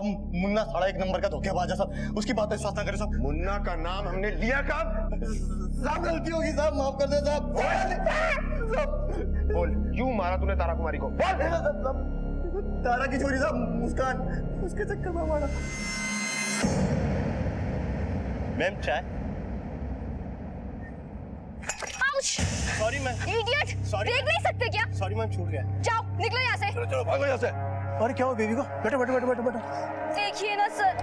मुन्ना साला 1 नंबर का धोखेबाज है साहब, उसकी बात विश्वास ना करें साहब। मुन्ना का नाम हमने लिया कब? साहब गलती होगी साहब, माफ कर दे साहब। बोल, क्यों मारा तूने तारा कुमारी को? बोल। तारा की चोरी साहब, मुस्कान, उसके चक्कर में मारा। मैम चाय। Sorry ma'am. इडियट, देख नहीं सकते क्या? सॉरी मैम, छूट गया। जाओ निकलो यहाँ से। चलो भागो यहाँ से। अरे क्या हुआ बेबी को? बैठो बैठो बैठो बैठो बैठो। देखिए ना सर,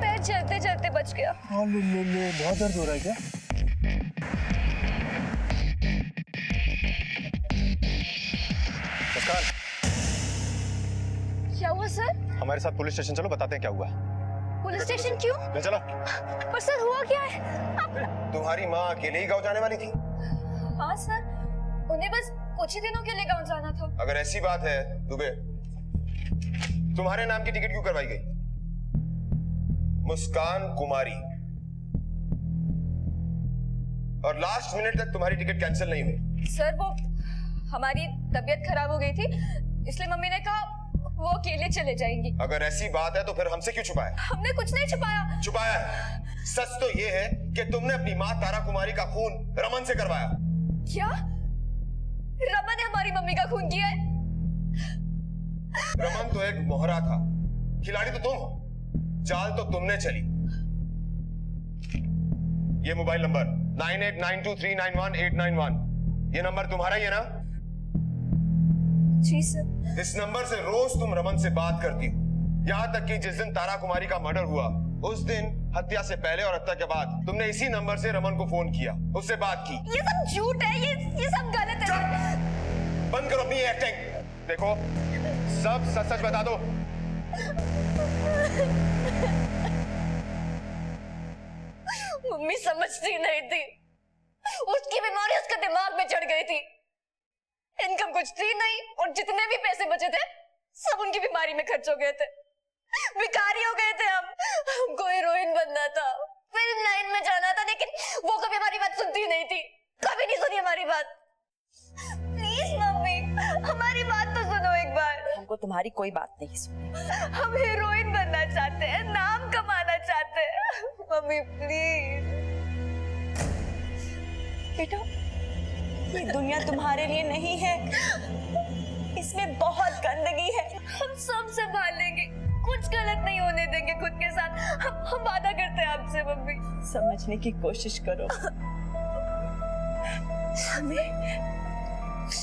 पैर चलते चलते बच गया। ले बहुत दर्द हो रहा है क्या? मुस्कान, क्या हुआ सर? हमारे साथ पुलिस स्टेशन चलो, बताते हैं क्या हुआ। पुलिस स्टेशन क्यों? ले चलो। पर सर हुआ क्या है? तुम्हारी माँ अकेले ही गाँव जाने वाली थी। हाँ सर, उन्हें बस कुछ ही दिनों के लिए गाँव जाना था। अगर ऐसी बात है दुबे, तुम्हारे नाम की टिकट क्यों करवाई गई? मुस्कान कुमारी, और लास्ट मिनट तक तुम्हारी टिकट कैंसिल नहीं हुई। सर वो हमारी तबीयत खराब हो गई थी, इसलिए मम्मी ने कहा वो अकेले चले जाएंगी। अगर ऐसी बात है तो फिर हमसे क्यों छुपाया? हमने कुछ नहीं छुपाया। छुपाया है। सच तो ये है कि तुमने अपनी माँ तारा कुमारी का खून रमन से करवाया। क्या? रमन ने हमारी मम्मी का खून किया है? रमन तो एक मोहरा था, खिलाड़ी तो तुम हो, चाल तो तुमने चली। ये मोबाइल नंबर 9892391891, ये नंबर तुम्हारा ही है ना? जी सर। इस नंबर से रोज तुम रमन से बात करती हो, यहां तक कि जिस दिन तारा कुमारी का मर्डर हुआ उस दिन हत्या से पहले और हत्या के बाद तुमने इसी नंबर से रमन को फोन किया, उससे बात की। ये सब झूठ है, ये सब गलत है। बंद करो अपनी एक्टिंग। देखो, सब सच सच बता दो। मम्मी समझती नहीं थी, उसकी बीमारी उसके दिमाग में चढ़ गई थी। इनकम कुछ थी नहीं और जितने भी पैसे बचे थे सब उनकी बीमारी में खर्च हो गए थे। भिखारी हो गए थे हम। हमको हीरोइन बनना था, फिल्म लाइन में जाना था, लेकिन वो कभी हमारी बात सुनती नहीं थी, कभी नहीं सुनी हमारी बात। प्लीज मम्मी, हमारी बात तो सुनो एक बार। हमको तुम्हारी कोई बात नहीं सुनी। हम हीरोइन बनना चाहते हैं, नाम कमाना चाहते हैं। Mummy please. बेटा, ये दुनिया तुम्हारे लिए नहीं है, इसमें बहुत गंदगी है। हम सब संभालेंगे, कुछ गलत नहीं होने देंगे खुद के साथ। हम वादा करते हैं आपसे मम्मी। समझने की कोशिश करो। हमें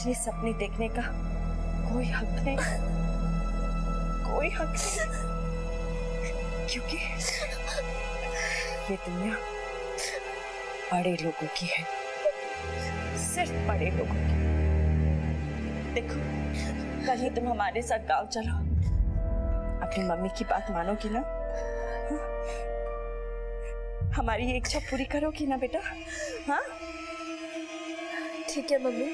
ये सपने देखने का कोई हक नहीं, कोई हक नहीं, क्योंकि ये दुनिया बड़े लोगों की है, सिर्फ बड़े लोगों की। देखो, कल ही तुम हमारे साथ गांव चलो, अपनी मम्मी की बात मानोगी ना? हमारी ये इच्छा पूरी करोगी ना बेटा? हाँ ठीक है मम्मी।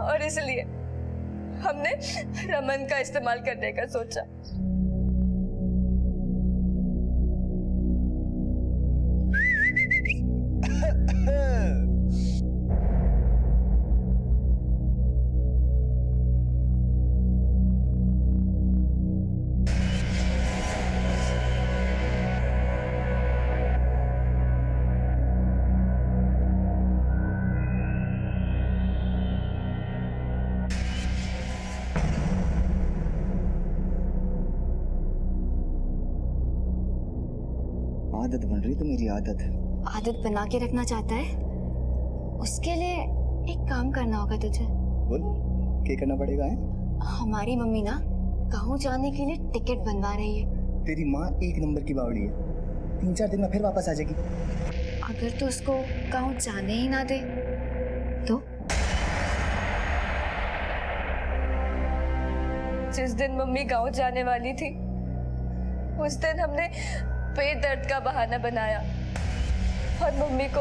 और इसलिए हमने रमन का इस्तेमाल करने का सोचा। आदत बन रही तो मेरी आदत बना के रखना चाहता है? उसके लिए एक काम करना होगा तुझे। बोल, क्या करना पड़ेगा है? हमारी मम्मी ना गाँव जाने के लिए टिकट बनवा रही है। तेरी माँ 1 नंबर की बावड़ी है, 3-4 दिन में फिर वापस आ जाएगी। अगर तू उसको गाँव जाने ही ना दे तो? जिस दिन मम्मी गाँव जाने वाली थी उस दिन हमने पेट दर्द का बहाना बनाया और मम्मी को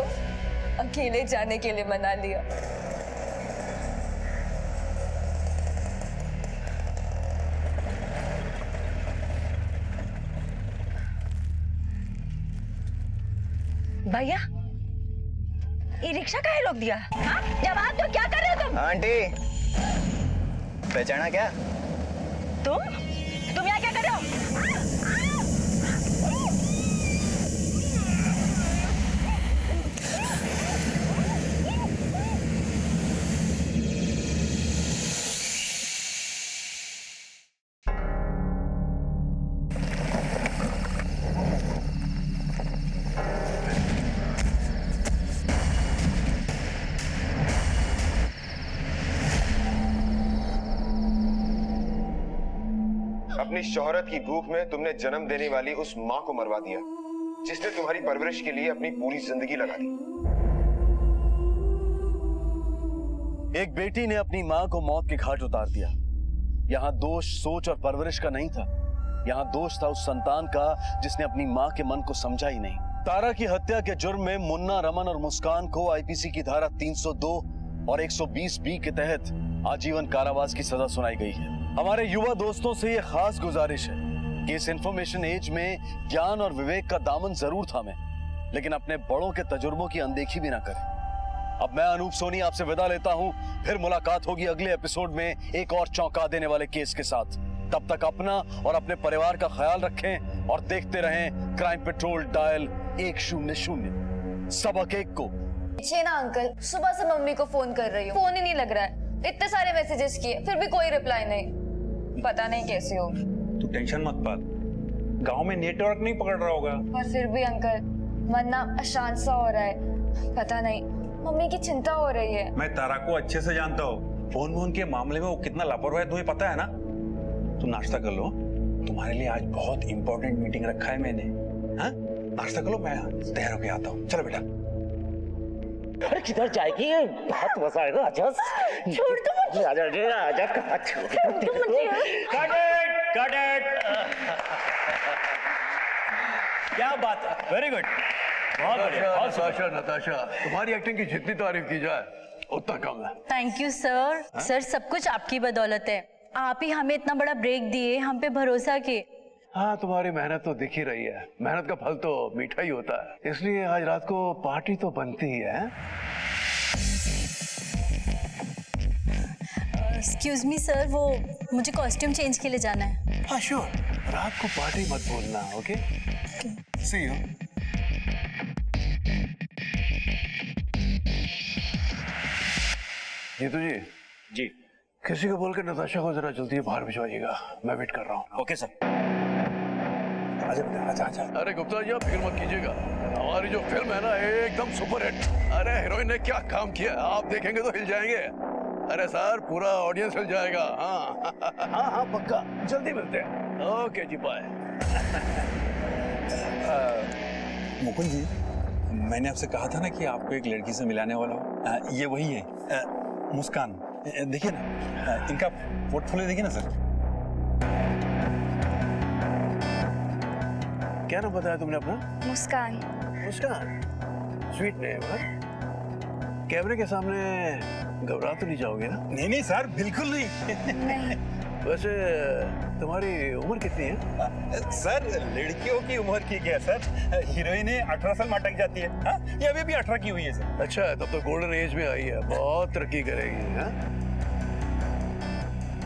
अकेले जाने के लिए मना लिया। भैया, ये रिक्शा काहे रोक दिया? हाँ, जवाब दो, क्या कर रहे हो तुम? आंटी पहचाना क्या? तुम यहाँ क्या कर रहे हो? अपनी शोहरत की भूख में तुमने जन्म देने वाली उस माँ को मरवा दिया जिसने तुम्हारी परवरिश के लिए अपनी पूरी जिंदगी लगा दी। एक बेटी ने अपनी माँ को मौत के घाट उतार दिया। यहाँ दोष सोच और परवरिश का नहीं था, यहाँ दोष था उस संतान का जिसने अपनी माँ के मन को समझा ही नहीं। तारा की हत्या के जुर्म में मुन्ना, रमन और मुस्कान को आईपीसी की धारा 302 और 120 बी के तहत आजीवन कारावास की सजा सुनाई गई है। हमारे युवा दोस्तों से ये खास गुजारिश है कि इस इंफॉर्मेशन एज में ज्ञान और विवेक का दामन जरूर थामें, लेकिन अपने बड़ों के तजुर्बों की अनदेखी भी ना करें। अब मैं अनूप सोनी आपसे विदा लेता हूं, फिर मुलाकात होगी अगले एपिसोड में एक और चौंका देने वाले केस के साथ। तब तक अपना और अपने परिवार का ख्याल रखें और देखते रहें क्राइम पेट्रोल डायल 100। सबक एक को। छे ना अंकल, सुबह से मम्मी को फोन कर रही हूँ, फोन ही नहीं लग रहा है। इतने सारे मैसेजेस किए फिर भी कोई रिप्लाई नहीं, पता नहीं कैसी हो। तू टेंशन मत पाल, गांव में नेटवर्क नहीं पकड़ रहा होगा। पर फिर भी अंकल मन ना अशांत सा हो रहा है, पता नहीं मम्मी की चिंता हो रही है। मैं तारा को अच्छे से जानता हूँ, फोन के मामले में वो कितना लापरवाह है तुम्हें पता है ना। तुम नाश्ता कर लो, तुम्हारे लिए आज बहुत इंपॉर्टेंट मीटिंग रखा है मैंने। हाँ नाश्ता कर लो, मैं तैयार होके आता हूँ। चलो बेटा। अरे किधर जाएगी? बहुत मजा आएगा। आजा छोड़ दो मुझे। आजा आजा कहाँ छोड़ दो मुझे। Cut it. क्या बात है, वेरी गुड, बहुत बढ़िया। नताशा नताशा, तुम्हारी एक्टिंग की जितनी तारीफ की जाए उतना कम है। Thank you sir. सर सब कुछ आपकी बदौलत है, आप ही हमें इतना बड़ा ब्रेक दिए, हम पे भरोसा किए। हाँ तुम्हारी मेहनत तो दिख ही रही है, मेहनत का फल तो मीठा ही होता है, इसलिए आज रात को पार्टी तो बनती ही है। एक्सक्यूज मी सर, वो मुझे कॉस्ट्यूम चेंज के लिए जाना है। हाँ श्योर, रात को पार्टी मत भूलना। Okay see you. Jeetu ji. जी किसी को बोलकर नताशा को जरा जल्दी बाहर भिजवाइएगा, मैं वेट कर रहा हूँ। Okay sir. आजा बेटा, आजा आजा। अरे गुप्ता जी आप फिक्र मत कीजिएगा, हमारी जो फिल्म है ना एकदम सुपर हिट। अरे हीरोइन ने क्या काम किया, आप देखेंगे तो हिल जाएंगे। अरे सर पूरा ऑडियंस हिल जाएगा। हाँ हाँ हाँ पक्का, जल्दी मिलते हैं। ओके जी बाय। मुकुंद जी, मैंने आपसे कहा था ना कि आपको एक लड़की से मिलाने वाला हूँ। ये वही है, मुस्कान। देखिए ना, इनका पोर्टफोलियो देखिए ना सर। क्या नाम बताया तुमने अपना? मुस्कान। मुस्कान, स्वीट नेम। कैमरे के सामने घबरा तो नहीं जाओगे ना? नहीं सर, बिल्कुल नहीं। नहीं। वैसे तुम्हारी उम्र कितनी है? सर लड़कियों की उम्र की क्या सर, हीरोइन 18 साल में अटक जाती है। हाँ ये अभी भी 18 की हुई है सर। अच्छा है, तब तो गोल्डन एज में आई है, बहुत तरक्की करेगी। हाँ?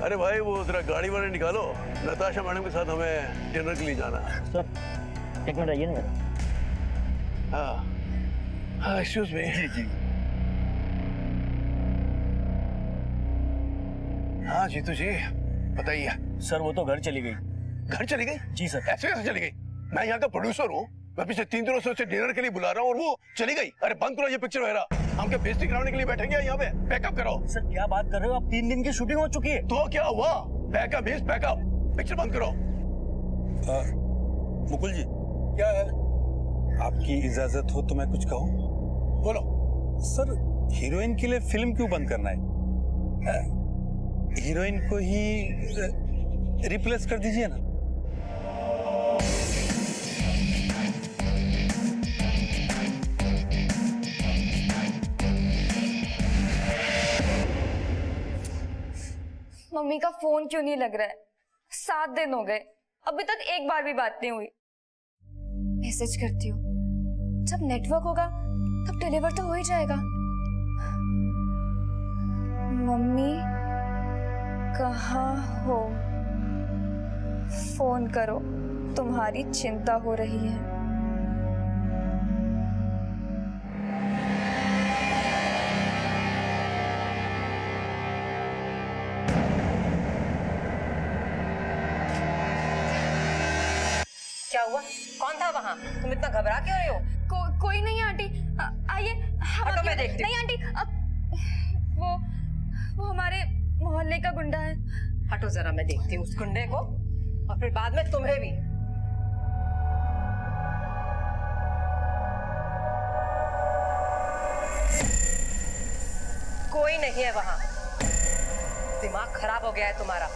अरे भाई वो जरा गाड़ी वाड़ी निकालो, नताशा मैडम के साथ हमें डिनर के लिए जाना है। सर एक मिनट आइए ना। हाँ हाँ एक्सक्यूज मी। जी जी। हाँ जीतू जी बताइए। सर वो तो घर चली गई। घर चली गई? जी सर। ऐसे कैसे चली गई? मैं यहाँ का प्रोड्यूसर हूँ, मैं पिछले 3 दिनों से उसे डिनर के लिए बुला रहा हूँ और वो चली गई। अरे बंद करो ये पिक्चर वगैरह, हम क्या बेइज्जती कराने के लिए बैठेंगे यहाँ पे? बैकअप करो। सर क्या बात कर रहे हो आप, 3 दिन की शूटिंग हो चुकी है। तो क्या हुआ? बैकअप मींस बैकअप, पिक्चर बंद करो। मुकुल जी, क्या है? आपकी इजाजत हो तो मैं कुछ कहूँ? बोलो। सर हीरोइन के लिए फिल्म क्यों बंद करना है? हीरोइन को ही रिप्लेस कर दीजिए ना। मम्मी का फोन क्यों नहीं लग रहा है? 7 दिन हो गए, अभी तक एक बार भी बात नहीं हुई। मैसेज करती हूँ, जब नेटवर्क होगा तब डिलीवर तो हो ही जाएगा। मम्मी कहाँ हो? फोन करो, तुम्हारी चिंता हो रही है। क्या हुआ? कौन था वहाँ? तुम इतना घबरा क्यों रही हो? कोई नहीं आंटी, आइए हम हटो, मैं देखती हूँ। नहीं आंटी, वो हमारे मोहल्ले का गुंडा है। हटो जरा, मैं देखती हूँ उस गुंडे को और फिर बाद में तुम्हें भी। कोई नहीं है वहाँ। दिमाग खराब हो गया है तुम्हारा।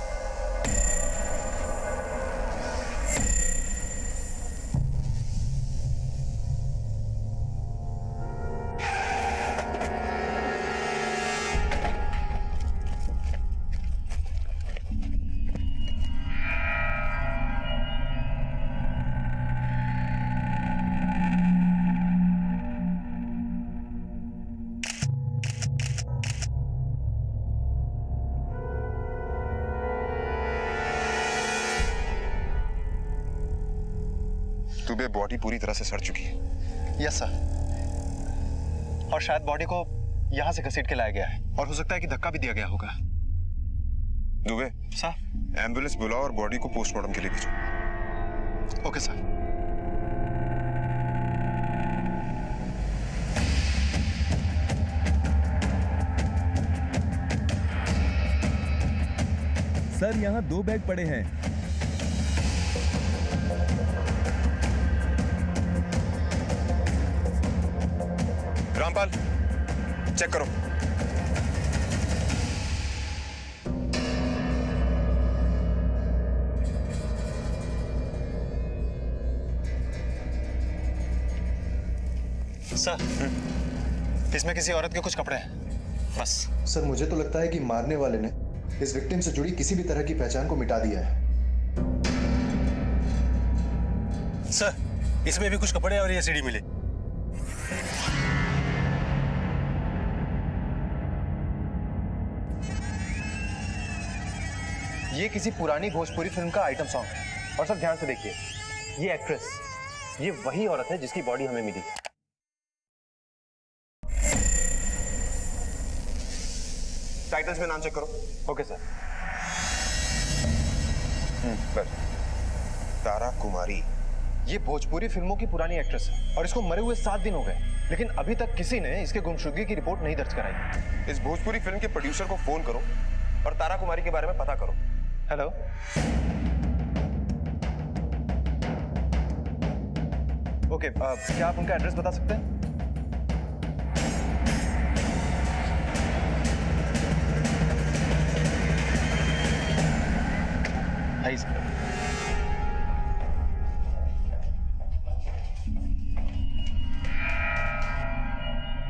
दुबे, बॉडी पूरी तरह से सड़ चुकी है। Yes sir. और शायद बॉडी को यहाँ से घसीट के लाया गया है, और हो सकता है कि धक्का भी दिया गया होगा। दुबे सर। एम्बुलेंस बुलाओ और बॉडी को पोस्टमार्टम के लिए भेजो। Okay sir. सर यहाँ 2 बैग पड़े हैं। रामपाल, चेक करो। सर, इसमें किसी औरत के कुछ कपड़े हैं, बस। सर, मुझे तो लगता है कि मारने वाले ने इस विक्टिम से जुड़ी किसी भी तरह की पहचान को मिटा दिया है। सर, इसमें भी कुछ कपड़े और ये सीडी मिले। ये किसी पुरानी भोजपुरी फिल्म का आइटम सॉन्ग है। और सब ध्यान से देखिए, ये एक्ट्रेस, ये वही औरत है जिसकी बॉडी हमें मिली। टाइटल्स में नाम चेक करो। Okay sir. बस। तारा कुमारी। ये भोजपुरी फिल्मों की पुरानी एक्ट्रेस है और इसको मरे हुए 7 दिन हो गए, लेकिन अभी तक किसी ने इसके गुमशुदगी की रिपोर्ट नहीं दर्ज कराई। इस भोजपुरी फिल्म के प्रोड्यूसर को फोन करो और तारा कुमारी के बारे में पता करो। हेलो। ओके, क्या आप उनका एड्रेस बता सकते हैं? आइए सर।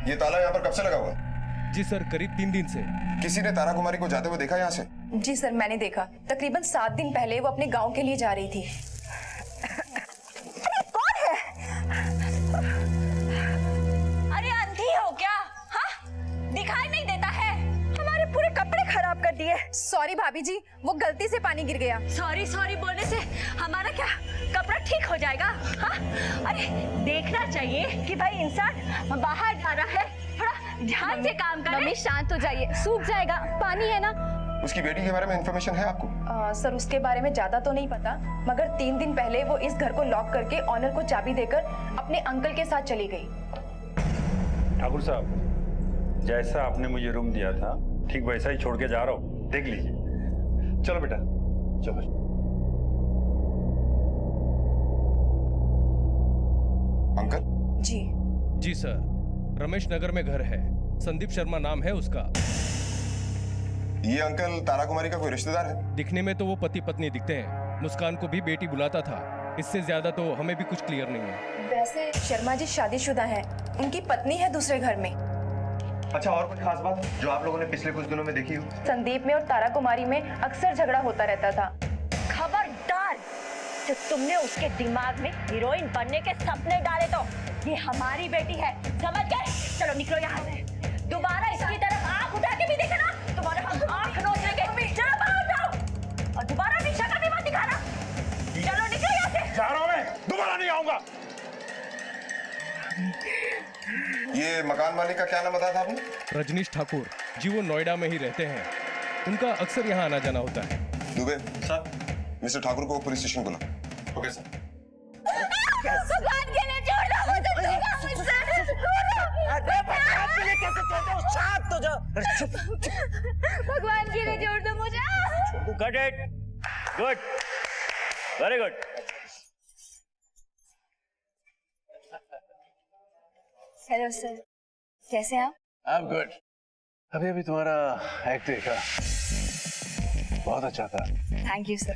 ये ताला यहाँ पर कब से लगा हुआ? जी सर, करीब 3 दिन से। किसी ने तारा कुमारी को जाते हुए देखा यहाँ से? जी सर, मैंने देखा। तकरीबन 7 दिन पहले वो अपने गांव के लिए जा रही थी। अरे कौन है? अरे अंधी हो क्या? हाँ, दिखाई नहीं देता है? हमारे पूरे कपड़े खराब कर दिए। सॉरी भाभी जी, वो गलती से पानी गिर गया। सॉरी सॉरी बोलने से हमारा क्या कपड़ा ठीक हो जाएगा? हाँ, अरे देखना चाहिए कि भाई इंसान बाहर जा रहा है, थोड़ा ध्यान से काम करे। मम्मी शांत हो जाइए, सूख जाएगा, पानी है ना। उसकी बेटी के बारे में इंफॉर्मेशन है आपको? सर, उसके बारे में ज्यादा तो नहीं पता, मगर 3 दिन पहले वो इस घर को लॉक करके ऑनर को चाबी देकर अपने अंकल के साथ चली गई। ठाकुर साहब, जैसा आपने मुझे रूम दिया था ठीक वैसा ही छोड़ के जा रहा हूँ, देख लीजिए। चलो बेटा, चलो। अंकल? जी सर, रमेश नगर में घर है, संदीप शर्मा नाम है उसका। ये अंकल तारा कुमारी का कोई रिश्तेदार है? दिखने में तो वो पति पत्नी दिखते हैं। मुस्कान को भी बेटी बुलाता था। इससे ज्यादा तो हमें भी कुछ क्लियर नहीं है। वैसे शर्मा जी शादीशुदा हैं, उनकी पत्नी है दूसरे घर में। अच्छा, और कुछ खास बात जो आप लोगों ने पिछले कुछ दिनों में देखी हो? संदीप में और तारा कुमारी में अक्सर झगड़ा होता रहता था। खबरदार, जो तुमने उसके दिमाग में हीरोइन बनने के सपने डाले तो ये हमारी बेटी है, समझ गए? चलो निकलो यहाँ से। दोबारा इसकी तरफ आंख उठा के भी देखना तो ये मकान मालिक का क्या नाम बताया था आपने? रजनीश ठाकुर जी, वो नोएडा में ही रहते हैं। उनका अक्सर यहाँ आना जाना होता है। दुबे सर, मिस्टर ठाकुर को पुलिस स्टेशन बुला। Okay sir. भगवान के लिए छोड़ दो मुझे, अरे भगवान के लिए कैसे छोड़ दो? शांत हो जाओ। भगवान के लिए छोड़ दो मुझे। Got it, good, very good. Hello sir, कैसे हैं आप? I am good. अभी अभी तुम्हारा एक्ट देखा, बहुत अच्छा था। Thank you sir.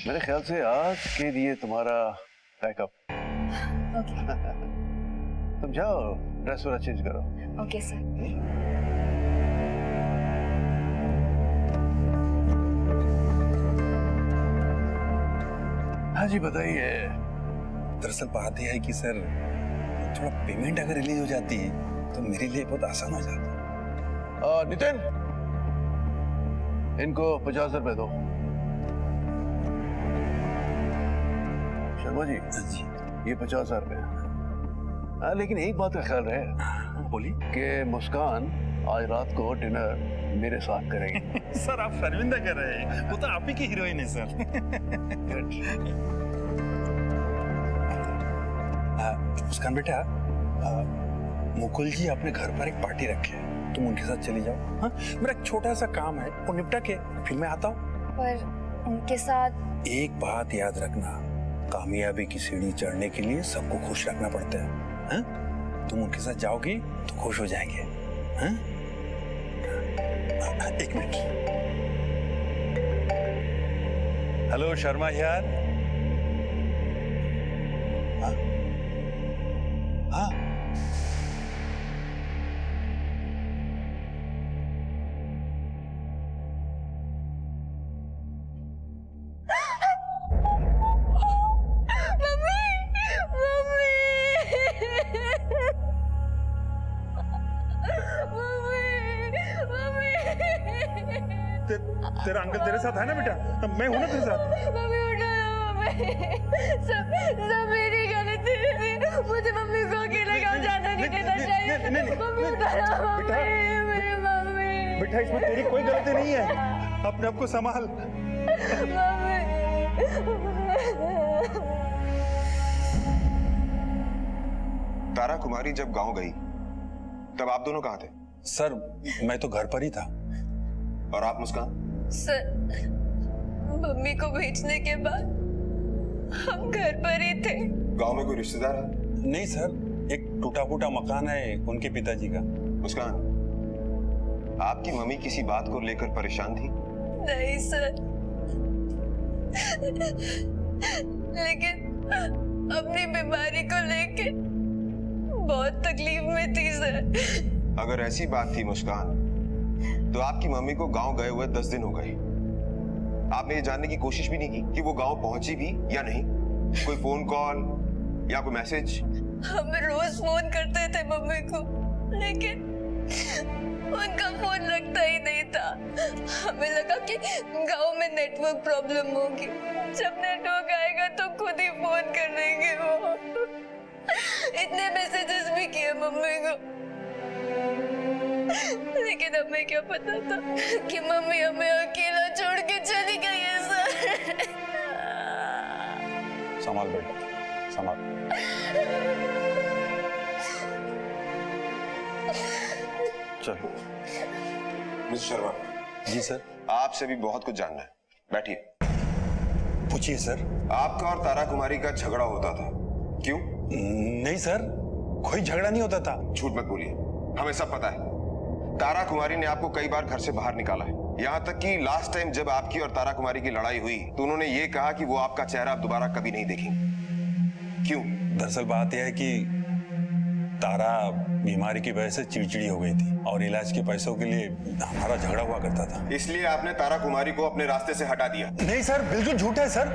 मेरे ख्याल से आज के लिए तुम्हारा पैकअप। ओके। तुम जाओ, ड्रेस वगैरह चेंज करो। Okay sir. हाँ जी बताइए। दरअसल बात यह है कि सर थोड़ा पेमेंट अगर रिलीज हो जाती है तो मेरे लिए बहुत आसान हो जाता। नितिन, इनको 50 रुपए दो। शर्मा जी, ये 50,000 रुपए। लेकिन एक बात का ख्याल रहे, बोली कि मुस्कान आज रात को डिनर मेरे साथ करेगी। सर आप शर्मिंदा कर रहे हैं, वो तो आप ही की हीरोइन है सर। मुस्कान बेटा, मुकुल जी अपने घर पर एक पार्टी रखे हैं, तुम उनके साथ चली जाओ। हाँ, मेरा एक छोटा सा काम है, वो निपटा के फिर मैं आता हूँ। पर उनके साथ एक बात याद रखना, कामयाबी की सीढ़ी चढ़ने के लिए सबको खुश रखना पड़ता है। हाँ? तुम उनके साथ जाओगी तो खुश हो जाएंगे। हाँ? एक मिनट। हेलो शर्मा यार। हाँ? हाँ? तेरा अंकल तेरे साथ है ना बेटा? मैं हूं ना तेरे साथ। मम्मी उठा लो, मम्मी। सब मेरी गलती थी। मुझे मम्मी को अकेले गाँव जाने नहीं देना चाहिए। मम्मी उठा लो, मम्मी, मेरी मम्मी। बेटा इसमें तेरी कोई गलती नहीं है, अपने आप को संभाल। मम्मी। तारा कुमारी जब गांव गई तब आप दोनों कहाँ थे? सर मैं तो घर पर ही था। और आप मुस्कान? सर, मम्मी को भेजने के बाद हम घर पर ही थे। गांव में कोई रिश्तेदार है? नहीं सर, एक टूटा फूटा मकान है उनके पिताजी का। मुस्कान, आपकी मम्मी किसी बात को लेकर परेशान थी? नहीं सर, लेकिन अपनी बीमारी को लेके बहुत तकलीफ में थी सर। अगर ऐसी बात थी मुस्कान, तो आपकी मम्मी को गांव गए हुए 10 दिन हो गए। आपने ये जानने की कोशिश भी नहीं की कि वो गांव पहुंची भी या नहीं? कोई फोन कॉल या कोई मैसेज? हम रोज फोन करते थे मम्मी को, लेकिन उनका फोन लगता ही नहीं था। हमें लगा कि गांव में नेटवर्क प्रॉब्लम होगी, जब नेटवर्क आएगा तो खुद ही फोन कर देंगे वो। इतने मैसेजेस भी किए मम्मी को, लेकिन हमें क्या पता था कि मम्मी हमें अकेला छोड़ के चली गई है सर। संभाल बेटा, संभाल। चलो मिस्टर शर्मा। जी सर। आपसे भी बहुत कुछ जानना है, बैठिए। पूछिए सर। आपका और तारा कुमारी का झगड़ा होता था, क्यों? नहीं सर, कोई झगड़ा नहीं होता था। झूठ मत बोलिए, हमें सब पता है। तारा कुमारी ने आपको कई बार घर से बाहर निकाला है, यहाँ तक कि लास्ट टाइम जब आपकी और तारा कुमारी की लड़ाई हुई तो उन्होंने ये कहा कि वो आपका चेहरा अब दोबारा कभी नहीं देखेंगे। क्यों? दरअसल बात यह है कि तारा बीमारी की वजह से चिड़चिड़ी हो गई थी और इलाज के पैसों के लिए हमारा झगड़ा हुआ करता था। इसलिए आपने तारा कुमारी को अपने रास्ते से हटा दिया? नहीं सर, बिल्कुल झूठ है सर।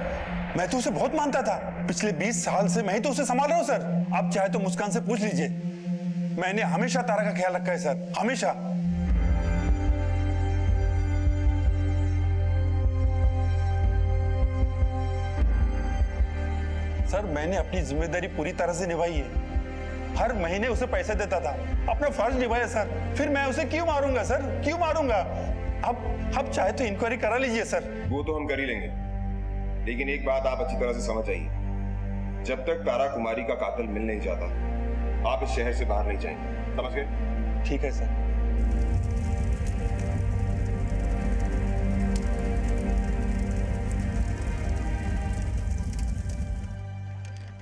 मैं तो उसे बहुत मानता था, पिछले 20 साल से मैं ही तो उसे संभाल रहा हूँ सर। आप चाहे तो मुस्कान से पूछ लीजिए, मैंने हमेशा तारा का ख्याल रखा है सर, हमेशा। सर मैंने अपनी जिम्मेदारी पूरी तरह से निभाई है। हर महीने उसे पैसे देता था, अपना फर्ज निभाया सर। फिर मैं उसे क्यों मारूंगा सर, क्यों मारूंगा? अब चाहे तो इंक्वायरी करा लीजिए सर। वो तो हम कर ही लेंगे, लेकिन एक बात आप अच्छी तरह से समझ आइए, जब तक तारा कुमारी का कातिल मिल नहीं जाता आप इस शहर से बाहर नहीं जाएंगे, समझ गए? ठीक है सर।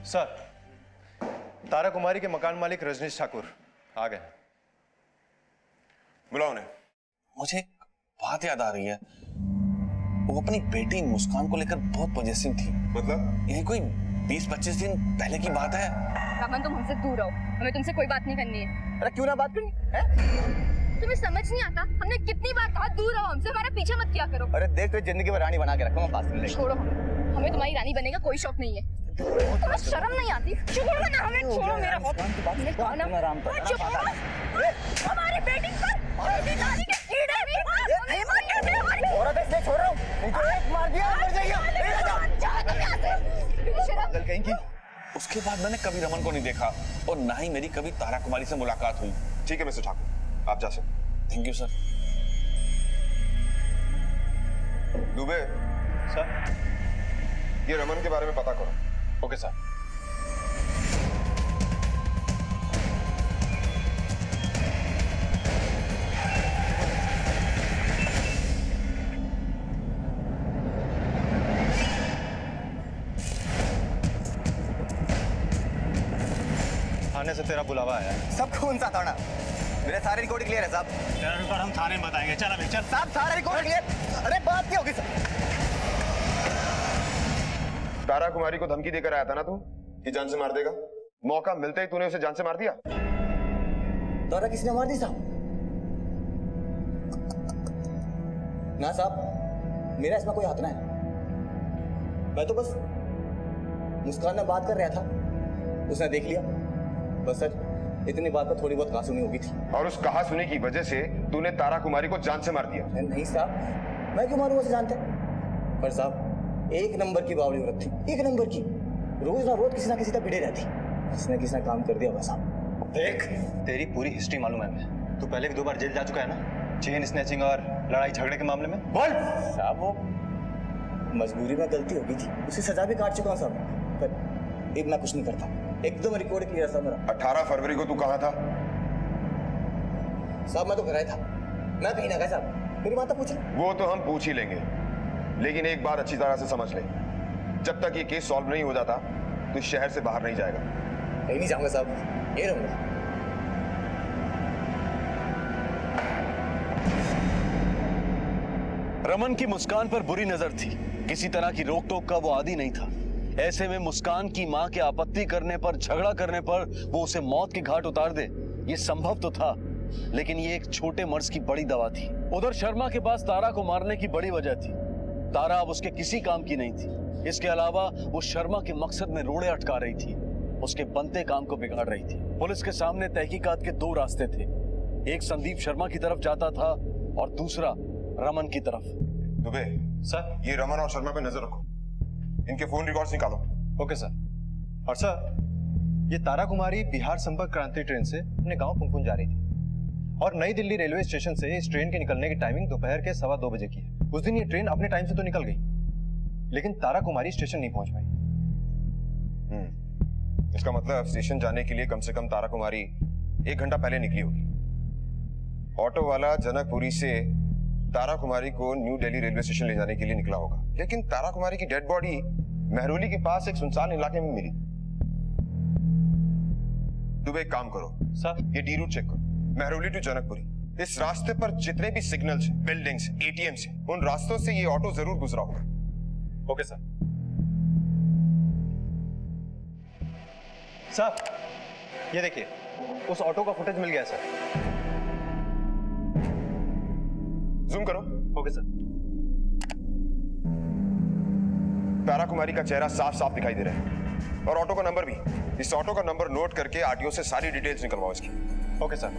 सर, तारा कुमारी के मकान मालिक रजनीश ठाकुर आ गए। बुलाओ उन्हें। मुझे एक बात याद आ रही है, वो अपनी बेटी मुस्कान को लेकर बहुत पॉजिटिव थी। मतलब? ये कोई 20-25 दिन पहले की बात है। रमन तुम हमसे दूर रहो, हमें तुमसे कोई बात नहीं करनी है। अरे क्यों ना बात करनी है? तुम्हें समझ नहीं आता, हमने कितनी बार कहा दूर रहो हमसे, हमारा पीछा मत किया करो। अरे देख तो जिंदगी में रानी बना के रखा हूँ, पास में छोड़ो हमें तुम्हारी रानी बनने का कोई शौक नहीं है। तुम्हें शर्म नहीं आती? छोड़ो ना हमें, छोड़ो मेरा हमारी बेटी पर नानी के कीड़े भी औरत इसलिए छोड़ रहा हूँ, एक मार दिया मर जाइए। कहीं की। उसके बाद मैंने कभी रमन को नहीं देखा और ना ही मेरी कभी तारा कुमारी से मुलाकात हुई। ठीक है मिस्टर ठाकुर, आप जा सकते। Thank you sir. Dubey sir, ये रमन के बारे में पता करो। Okay sir. थाने से तेरा बुलावा आया है। सब कौन सा थाना? मेरे सारे रिकॉर्ड क्लियर है साहब। हम थाने में बताएंगे। चल अभी चल। साहब सारे रिकॉर्ड क्लियर। अरे बात क्या होगी सर? तारा कुमारी को धमकी देकर आया था ना तू कि जान से मार देगा। मौका मिलते ही तूने उसे जान से मार दिया। तारा किसने मार दी साहब? ना साहब, मेरा इसमें कोई हाथ ना है। मैं तो बस मुस्कान से बात कर रहा था, उसने देख लिया बस सर। इतनी बात पर थोड़ी बहुत कहासुनी हो गई थी। और उस कहासुनी की वजह से तूने तारा कुमारी को जान से मार दिया। नहीं साहब, मैं क्यों मारूंगा उसे जानते? पर साहब एक नंबर की बावली औरत थी, एक नंबर की। रोज ना रोज किसी ना किसी तक भिड़े रहती। किसने किसने काम कर दिया बस। आप देख, तेरी पूरी हिस्ट्री मालूम है हमें। तू पहले भी 2 बार जेल जा चुका है ना, चेन स्नैचिंग और लड़ाई झगड़े के मामले में। बोल साहब, वो मजबूरी में गलती हो गई थी, उसे सजा भी काट चुका हूं साहब। पर एक मैं कुछ नहीं करता, एकदम रिकॉर्ड क्लियर था मेरा। 18 फरवरी को तू कहाँ था? साहब मैं तो घर आया था, मैं कहीं ना गया साहब। मेरी माता पूछ रही। वो तो हम पूछ ही लेंगे, लेकिन एक बात अच्छी तरह से समझ ले, जब तक ये केस सॉल्व नहीं हो जाता तो शहर से बाहर नहीं जाएगा। कहीं नहीं जाऊंगा साहब, ये रहूंगा। रमन की मुस्कान पर बुरी नजर थी, किसी तरह की रोक टोक का वो आदी नहीं था। ऐसे में मुस्कान की मां के आपत्ति करने पर, झगड़ा करने पर वो उसे मौत के घाट उतार दे, ये संभव तो था, लेकिन ये एक छोटे मर्ज की बड़ी दवा थी। उधर शर्मा के पास तारा को मारने की बड़ी वजह थी। तारा अब उसके किसी काम की नहीं थी। इसके अलावा वो शर्मा के मकसद में रोड़े अटका रही थी, उसके बनते काम को बिगाड़ रही थी। पुलिस के सामने तहकीकात के 2 रास्ते थे, एक संदीप शर्मा की तरफ जाता था और दूसरा रमन की तरफ। दुबे सर, ये रमन और शर्मा पे नजर रखो, इनके फोन रिकॉर्ड्स निकालो। Okay sir. और सर, ये तारा कुमारी बिहार संपर्क क्रांति ट्रेन से अपने गांव पुनपुन जा रही थी और नई दिल्ली रेलवे स्टेशन से इस ट्रेन के निकलने की टाइमिंग दोपहर के 2:15 बजे की है। उस दिन ये ट्रेन अपने टाइम से तो निकल गई, लेकिन तारा कुमारी स्टेशन नहीं पहुंच पाई। इसका मतलब स्टेशन जाने के लिए कम से कम तारा कुमारी 1 घंटा पहले निकली होगी। ऑटो वाला जनकपुरी से तारा कुमारी को न्यू दिल्ली रेलवे स्टेशन ले जाने के लिए निकला होगा, लेकिन तारा कुमारी की डेड बॉडी मेहरौली के पास एक सुनसान इलाके में मिली। दुबे एक काम करो सर, ये डी रूट चेक करो, मेहरौली टू जनकपुरी। इस रास्ते पर जितने भी सिग्नल्स, बिल्डिंग्स, एटीएम्स हैं, उन रास्तों से ये ऑटो जरूर गुजरा होगा। Okay sir. सर, ये देखिए, उस ऑटो का फुटेज मिल गया सर। जूम करो। Okay sir. तारा कुमारी का चेहरा साफ साफ दिखाई दे रहा है और ऑटो का नंबर भी। इस ऑटो का नंबर नोट करके आरटीओ से सारी डिटेल्स निकलवाओ इसकी। Okay sir.